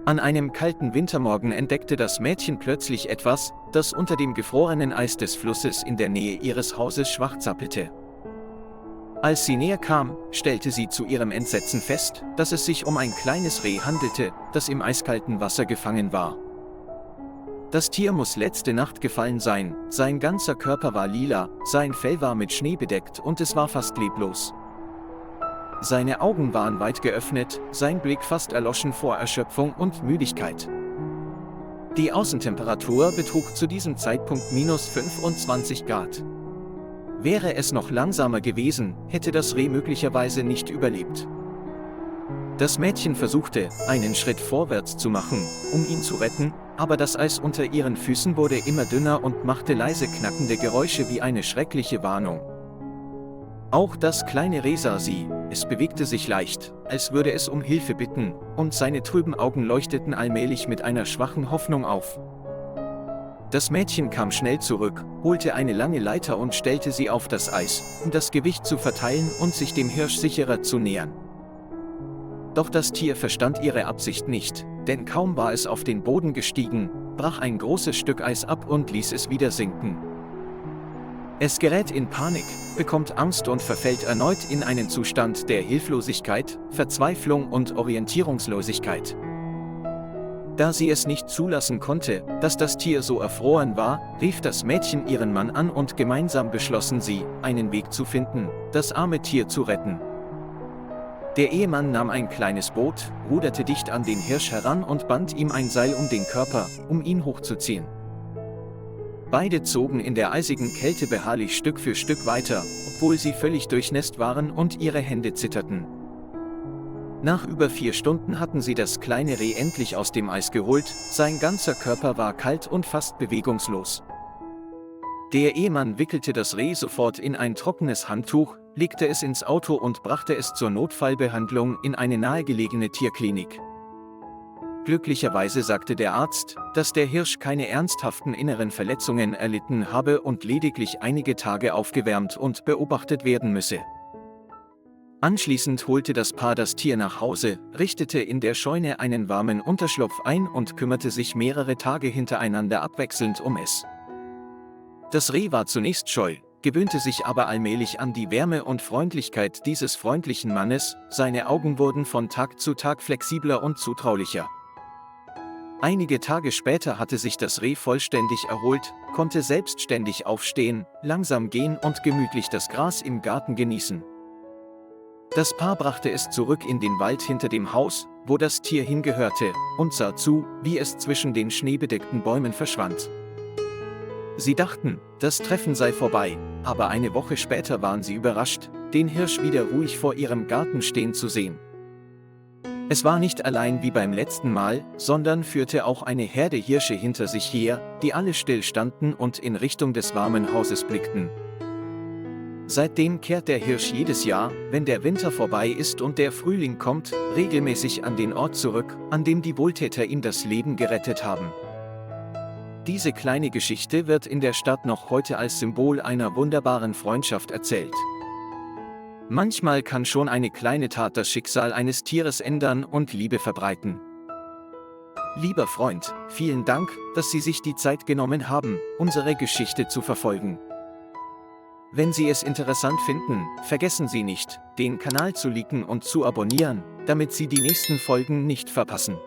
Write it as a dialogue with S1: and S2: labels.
S1: An einem kalten Wintermorgen entdeckte das Mädchen plötzlich etwas, das unter dem gefrorenen Eis des Flusses in der Nähe ihres Hauses schwach zappelte. Als sie näher kam, stellte sie zu ihrem Entsetzen fest, dass es sich um ein kleines Reh handelte, das im eiskalten Wasser gefangen war. Das Tier muss letzte Nacht gefallen sein, sein ganzer Körper war lila, sein Fell war mit Schnee bedeckt und es war fast leblos. Seine Augen waren weit geöffnet, sein Blick fast erloschen vor Erschöpfung und Müdigkeit. Die Außentemperatur betrug zu diesem Zeitpunkt -25 Grad. Wäre es noch langsamer gewesen, hätte das Reh möglicherweise nicht überlebt. Das Mädchen versuchte, einen Schritt vorwärts zu machen, um ihn zu retten, aber das Eis unter ihren Füßen wurde immer dünner und machte leise knackende Geräusche wie eine schreckliche Warnung. Auch das kleine Reh sah sie, es bewegte sich leicht, als würde es um Hilfe bitten, und seine trüben Augen leuchteten allmählich mit einer schwachen Hoffnung auf. Das Mädchen kam schnell zurück, holte eine lange Leiter und stellte sie auf das Eis, um das Gewicht zu verteilen und sich dem Hirsch sicherer zu nähern. Doch das Tier verstand ihre Absicht nicht, denn kaum war es auf den Boden gestiegen, brach ein großes Stück Eis ab und ließ es wieder sinken. Es gerät in Panik, bekommt Angst und verfällt erneut in einen Zustand der Hilflosigkeit, Verzweiflung und Orientierungslosigkeit. Da sie es nicht zulassen konnte, dass das Tier so erfroren war, rief das Mädchen ihren Mann an und gemeinsam beschlossen sie, einen Weg zu finden, das arme Tier zu retten. Der Ehemann nahm ein kleines Boot, ruderte dicht an den Hirsch heran und band ihm ein Seil um den Körper, um ihn hochzuziehen. Beide zogen in der eisigen Kälte beharrlich Stück für Stück weiter, obwohl sie völlig durchnässt waren und ihre Hände zitterten. Nach über 4 Stunden hatten sie das kleine Reh endlich aus dem Eis geholt, sein ganzer Körper war kalt und fast bewegungslos. Der Ehemann wickelte das Reh sofort in ein trockenes Handtuch, legte es ins Auto und brachte es zur Notfallbehandlung in eine nahegelegene Tierklinik. Glücklicherweise sagte der Arzt, dass der Hirsch keine ernsthaften inneren Verletzungen erlitten habe und lediglich einige Tage aufgewärmt und beobachtet werden müsse. Anschließend holte das Paar das Tier nach Hause, richtete in der Scheune einen warmen Unterschlupf ein und kümmerte sich mehrere Tage hintereinander abwechselnd um es. Das Reh war zunächst scheu, gewöhnte sich aber allmählich an die Wärme und Freundlichkeit dieses freundlichen Mannes, seine Augen wurden von Tag zu Tag flexibler und zutraulicher. Einige Tage später hatte sich das Reh vollständig erholt, konnte selbstständig aufstehen, langsam gehen und gemütlich das Gras im Garten genießen. Das Paar brachte es zurück in den Wald hinter dem Haus, wo das Tier hingehörte, und sah zu, wie es zwischen den schneebedeckten Bäumen verschwand. Sie dachten, das Treffen sei vorbei, aber eine Woche später waren sie überrascht, den Hirsch wieder ruhig vor ihrem Garten stehen zu sehen. Es war nicht allein wie beim letzten Mal, sondern führte auch eine Herde Hirsche hinter sich her, die alle still standen und in Richtung des warmen Hauses blickten. Seitdem kehrt der Hirsch jedes Jahr, wenn der Winter vorbei ist und der Frühling kommt, regelmäßig an den Ort zurück, an dem die Wohltäter ihm das Leben gerettet haben. Diese kleine Geschichte wird in der Stadt noch heute als Symbol einer wunderbaren Freundschaft erzählt. Manchmal kann schon eine kleine Tat das Schicksal eines Tieres ändern und Liebe verbreiten. Lieber Freund, vielen Dank, dass Sie sich die Zeit genommen haben, unsere Geschichte zu verfolgen. Wenn Sie es interessant finden, vergessen Sie nicht, den Kanal zu liken und zu abonnieren, damit Sie die nächsten Folgen nicht verpassen.